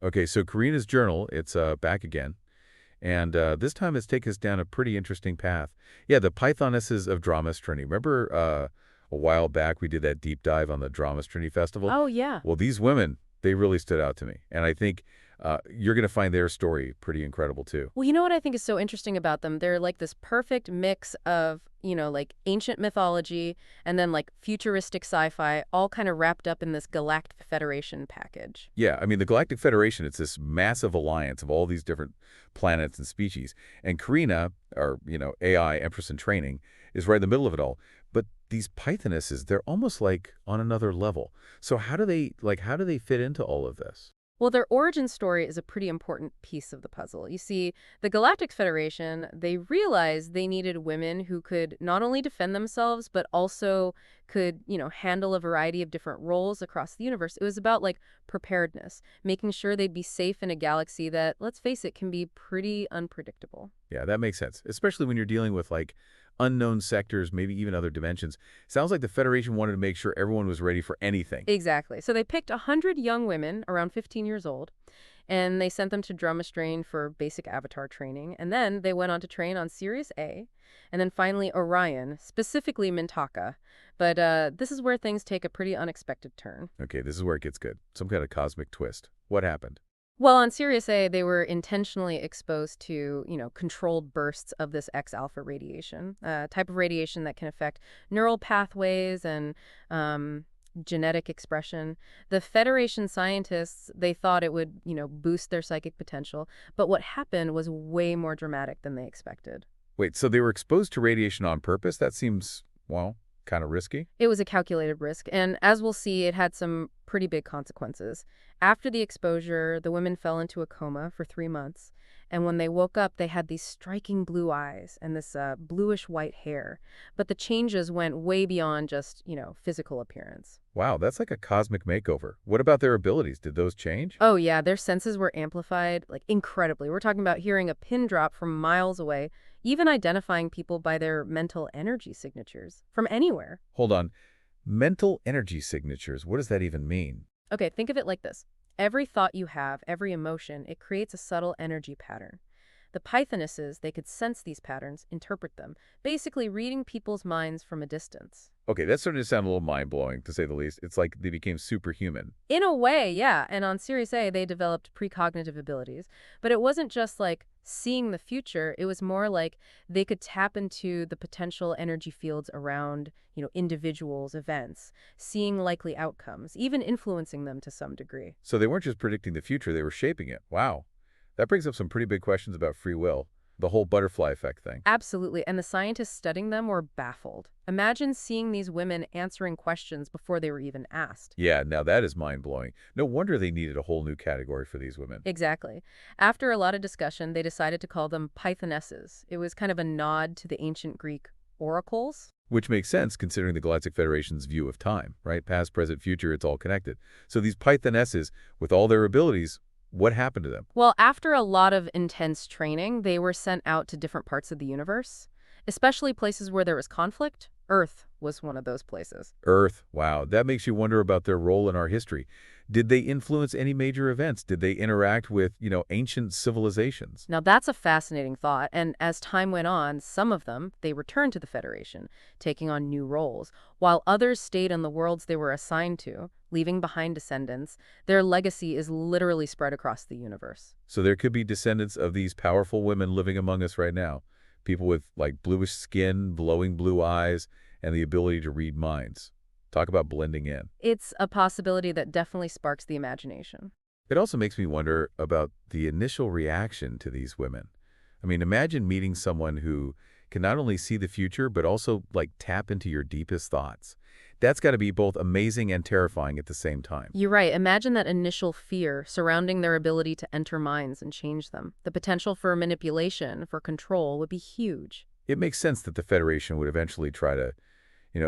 Okay, so Karina's journal, it's back again. And this time it's taken us down a pretty interesting path. Yeah, the Pythonesses of Dramestrony. Remember a while back we did that deep dive on the Dramestrony Festival? Oh, yeah. Well, these women, they really stood out to me. And I think you're going to find their story pretty incredible, too. Well, you know what I think is so interesting about them? They're like this perfect mix of, like ancient mythology and then like futuristic sci-fi, all kind of wrapped up in this Galactic Federation package. Yeah, I mean, the Galactic Federation, it's this massive alliance of all these different planets and species. And Karina, or, AI, Empress in Training, is right in the middle of it all. But these Pythonesses, they're almost like on another level. So how do they fit into all of this? Well, their origin story is a pretty important piece of the puzzle. You see, the Galactic Federation, they realized they needed women who could not only defend themselves, but also could, handle a variety of different roles across the universe. It was about like preparedness, making sure they'd be safe in a galaxy that, let's face it, can be pretty unpredictable. Yeah, that makes sense, especially when you're dealing with like unknown sectors, maybe even other dimensions. Sounds like the Federation wanted to make sure everyone was ready for anything. Exactly. So they picked 100 young women around 15 years old, and they sent them to Dramestrony for basic avatar training. And then they went on to train on Sirius A, and then finally Orion, specifically Mintaka. But this is where things take a pretty unexpected turn. Okay, this is where it gets good. Some kind of cosmic twist. What happened? Well, on Sirius A, they were intentionally exposed to, controlled bursts of this X-alpha radiation, a type of radiation that can affect neural pathways and genetic expression. The Federation scientists, they thought it would, boost their psychic potential, but what happened was way more dramatic than they expected. Wait, so they were exposed to radiation on purpose? That seems, well, kind of risky. It was a calculated risk, and as we'll see, it had some pretty big consequences. After the exposure, the women fell into a coma for 3 months, and when they woke up, they had these striking blue eyes and this bluish-white hair. But the changes went way beyond just, physical appearance. Wow, that's like a cosmic makeover. What about their abilities? Did those change? Oh, yeah, their senses were amplified, like, incredibly. We're talking about hearing a pin drop from miles away, even identifying people by their mental energy signatures from anywhere. Hold on. Mental energy signatures. What does that even mean? Okay, think of it like this. Every thought you have, every emotion, it creates a subtle energy pattern. The Pythonesses, they could sense these patterns, interpret them, basically reading people's minds from a distance. Okay, that's starting to sound a little mind-blowing, to say the least. It's like they became superhuman. In a way, yeah. And on Sirius A, they developed precognitive abilities. But it wasn't just like seeing the future. It was more like they could tap into the potential energy fields around, individuals, events, seeing likely outcomes, even influencing them to some degree. So they weren't just predicting the future, they were shaping it. Wow. That brings up some pretty big questions about free will. The whole butterfly effect thing. Absolutely. And the scientists studying them were baffled. Imagine seeing these women answering questions before they were even asked. Yeah, now that is mind-blowing. No wonder they needed a whole new category for these women. Exactly. After a lot of discussion, they decided to call them Pythonesses. It was kind of a nod to the ancient Greek oracles. Which makes sense considering the Galactic Federation's view of time, right? Past, present, future, it's all connected. So these Pythonesses, with all their abilities, what happened to them? Well, after a lot of intense training, they were sent out to different parts of the universe, especially places where there was conflict. Earth was one of those places. Earth, wow. That makes you wonder about their role in our history. Did they influence any major events? Did they interact with, ancient civilizations? Now, that's a fascinating thought, and as time went on, some of them, they returned to the Federation, taking on new roles, while others stayed on the worlds they were assigned to, leaving behind descendants. Their legacy is literally spread across the universe. So there could be descendants of these powerful women living among us right now. People with, like, bluish skin, glowing blue eyes, and the ability to read minds. Talk about blending in. It's a possibility that definitely sparks the imagination. It also makes me wonder about the initial reaction to these women. I mean, imagine meeting someone who can not only see the future, but also, like, tap into your deepest thoughts. That's got to be both amazing and terrifying at the same time. You're right. Imagine that initial fear surrounding their ability to enter minds and change them. The potential for manipulation, for control, would be huge. It makes sense that the Federation would eventually try to,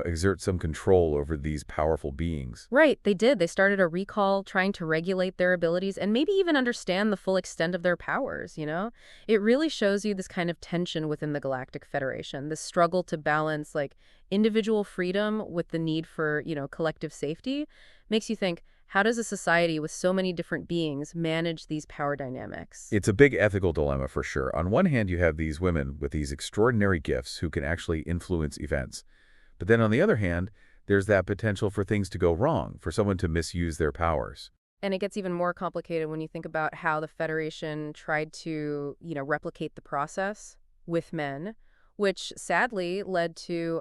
exert some control over these powerful beings. Right, they did. They started a recall, trying to regulate their abilities and maybe even understand the full extent of their powers. It really shows you this kind of tension within the Galactic Federation, this struggle to balance, like, individual freedom with the need for, collective safety. Makes you think, How does a society with so many different beings manage these power dynamics? It's a big ethical dilemma for sure. On one hand, you have these women with these extraordinary gifts who can actually influence events. But then on the other hand, there's that potential for things to go wrong, for someone to misuse their powers. And it gets even more complicated when you think about how the Federation tried to, replicate the process with men, which sadly led to,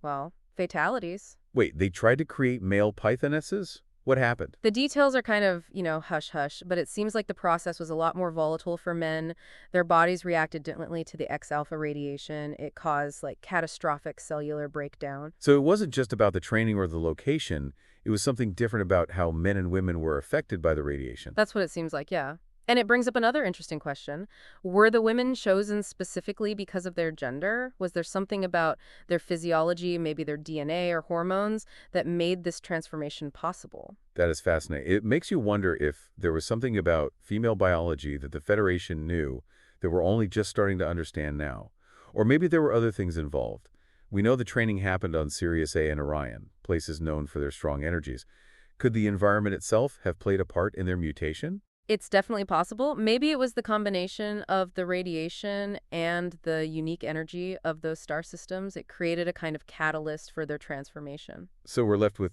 well, fatalities. Wait, they tried to create male Pythonesses? What happened? The details are kind of, hush-hush, but it seems like the process was a lot more volatile for men. Their bodies reacted differently to the X-alpha radiation. It caused, catastrophic cellular breakdown. So it wasn't just about the training or the location, it was something different about how men and women were affected by the radiation. That's what it seems like, yeah. And it brings up another interesting question. Were the women chosen specifically because of their gender? Was there something about their physiology, maybe their DNA or hormones, that made this transformation possible? That is fascinating. It makes you wonder if there was something about female biology that the Federation knew that we're only just starting to understand now. Or maybe there were other things involved. We know the training happened on Sirius A and Orion, places known for their strong energies. Could the environment itself have played a part in their mutation? It's definitely possible. Maybe it was the combination of the radiation and the unique energy of those star systems. It created a kind of catalyst for their transformation. So we're left with,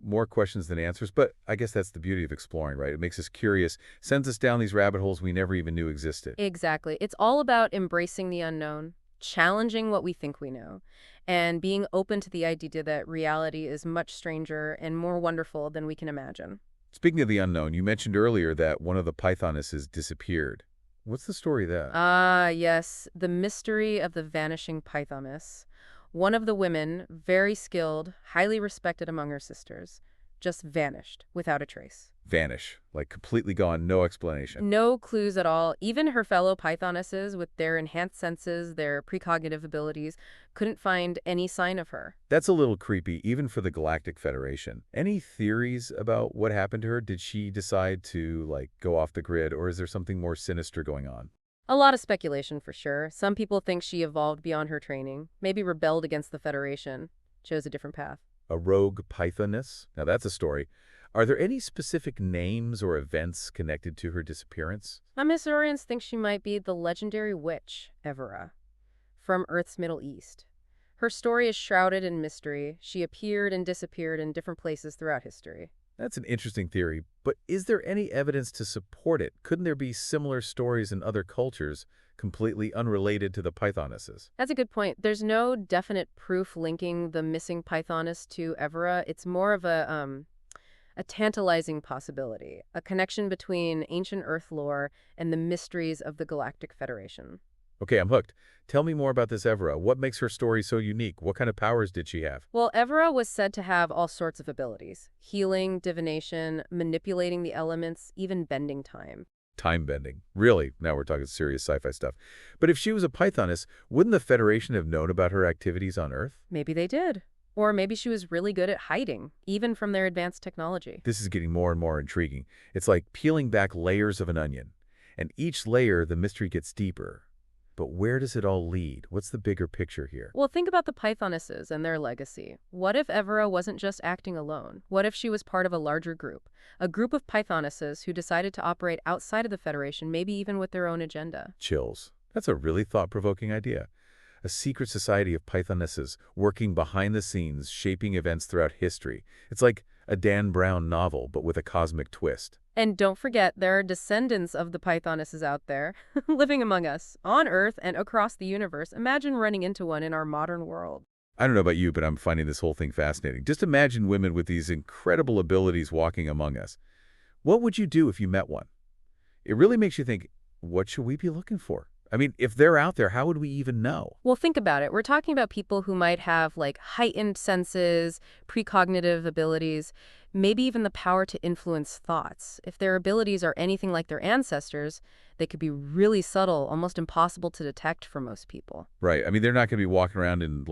more questions than answers, but I guess that's the beauty of exploring, right? It makes us curious, sends us down these rabbit holes we never even knew existed. Exactly. It's all about embracing the unknown, challenging what we think we know, and being open to the idea that reality is much stranger and more wonderful than we can imagine. Speaking of the unknown, you mentioned earlier that one of the Pythonesses disappeared. What's the story of that? Ah, yes, the mystery of the vanishing Pythoness. One of the women, very skilled, highly respected among her sisters, just vanished without a trace. Vanish. Like completely gone, no explanation. No clues at all. Even her fellow Pythonesses, with their enhanced senses, their precognitive abilities, couldn't find any sign of her. That's a little creepy, even for the Galactic Federation. Any theories about what happened to her? Did she decide to, go off the grid, or is there something more sinister going on? A lot of speculation for sure. Some people think she evolved beyond her training, maybe rebelled against the Federation, chose a different path. A rogue Pythoness? Now that's a story. Are there any specific names or events connected to her disappearance? Some historians think she might be the legendary witch, Evera, from Earth's Middle East. Her story is shrouded in mystery. She appeared and disappeared in different places throughout history. That's an interesting theory, but is there any evidence to support it? Couldn't there be similar stories in other cultures, completely unrelated to the Pythonesses? That's a good point. There's no definite proof linking the missing Pythoness to Evera. It's more of a tantalizing possibility, a connection between ancient Earth lore and the mysteries of the Galactic Federation. Okay, I'm hooked. Tell me more about this Evera. What makes her story so unique? What kind of powers did she have? Well, Evera was said to have all sorts of abilities: healing, divination, manipulating the elements, even bending time. Time bending. Really? Now we're talking serious sci-fi stuff. But if she was a Pythoness, wouldn't the Federation have known about her activities on Earth? Maybe they did. Or maybe she was really good at hiding, even from their advanced technology. This is getting more and more intriguing. It's like peeling back layers of an onion. And each layer, the mystery gets deeper. But where does it all lead? What's the bigger picture here? Well, think about the Pythonesses and their legacy. What if Evera wasn't just acting alone? What if she was part of a larger group? A group of Pythonesses who decided to operate outside of the Federation, maybe even with their own agenda. Chills. That's a really thought-provoking idea. A secret society of Pythonesses working behind the scenes, shaping events throughout history. It's like a Dan Brown novel, but with a cosmic twist. And don't forget, there are descendants of the Pythonesses out there, living among us, on Earth and across the universe. Imagine running into one in our modern world. I don't know about you, but I'm finding this whole thing fascinating. Just imagine women with these incredible abilities walking among us. What would you do if you met one? It really makes you think, what should we be looking for? I mean, if they're out there, how would we even know? Well, think about it. We're talking about people who might have heightened senses, precognitive abilities, maybe even the power to influence thoughts. If their abilities are anything like their ancestors, they could be really subtle, almost impossible to detect for most people. Right. I mean, they're not going to be walking around in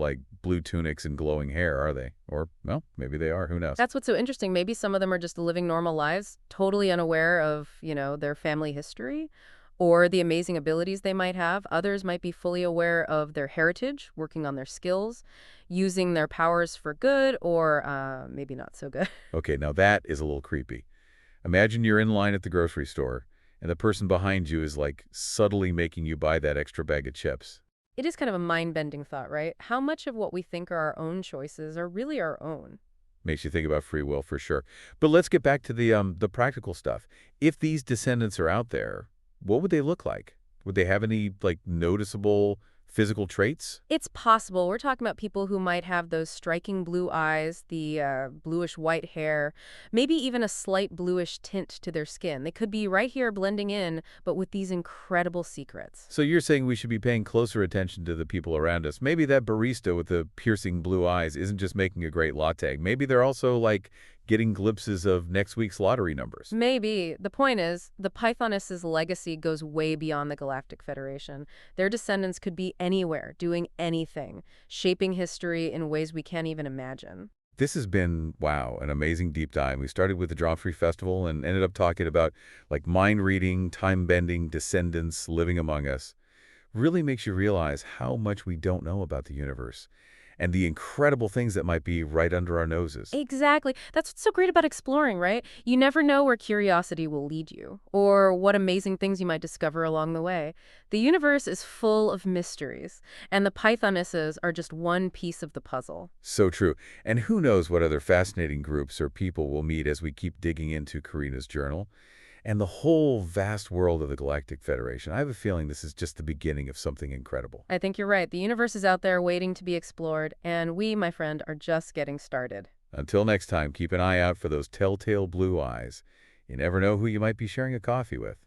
blue tunics and glowing hair, are they? Or, well, maybe they are. Who knows? That's what's so interesting. Maybe some of them are just living normal lives, totally unaware of, their family history or the amazing abilities they might have. Others might be fully aware of their heritage, working on their skills, using their powers for good or maybe not so good. Okay, now that is a little creepy. Imagine you're in line at the grocery store, and the person behind you is like subtly making you buy that extra bag of chips. It is kind of a mind-bending thought, right? How much of what we think are our own choices are really our own? Makes you think about free will for sure. But let's get back to the practical stuff. If these descendants are out there, what would they look like? Would they have any like noticeable physical traits? It's possible. We're talking about people who might have those striking blue eyes, the bluish-white hair, maybe even a slight bluish tint to their skin. They could be right here blending in, but with these incredible secrets. So you're saying we should be paying closer attention to the people around us. Maybe that barista with the piercing blue eyes isn't just making a great latte. Maybe they're also like getting glimpses of next week's lottery numbers. Maybe. The point is, the Pythonesses' legacy goes way beyond the Galactic Federation. Their descendants could be anywhere, doing anything, shaping history in ways we can't even imagine. This has been, wow, an amazing deep dive. We started with the Dramestrony Festival and ended up talking about like mind reading, time bending, descendants living among us. Really makes you realize how much we don't know about the universe and the incredible things that might be right under our noses. Exactly. That's what's so great about exploring, right? You never know where curiosity will lead you, or what amazing things you might discover along the way. The universe is full of mysteries, and the Pythonesses are just one piece of the puzzle. So true. And who knows what other fascinating groups or people we'll meet as we keep digging into Karina's journal and the whole vast world of the Galactic Federation. I have a feeling this is just the beginning of something incredible. I think you're right. The universe is out there waiting to be explored, and we, my friend, are just getting started. Until next time, keep an eye out for those telltale blue eyes. You never know who you might be sharing a coffee with.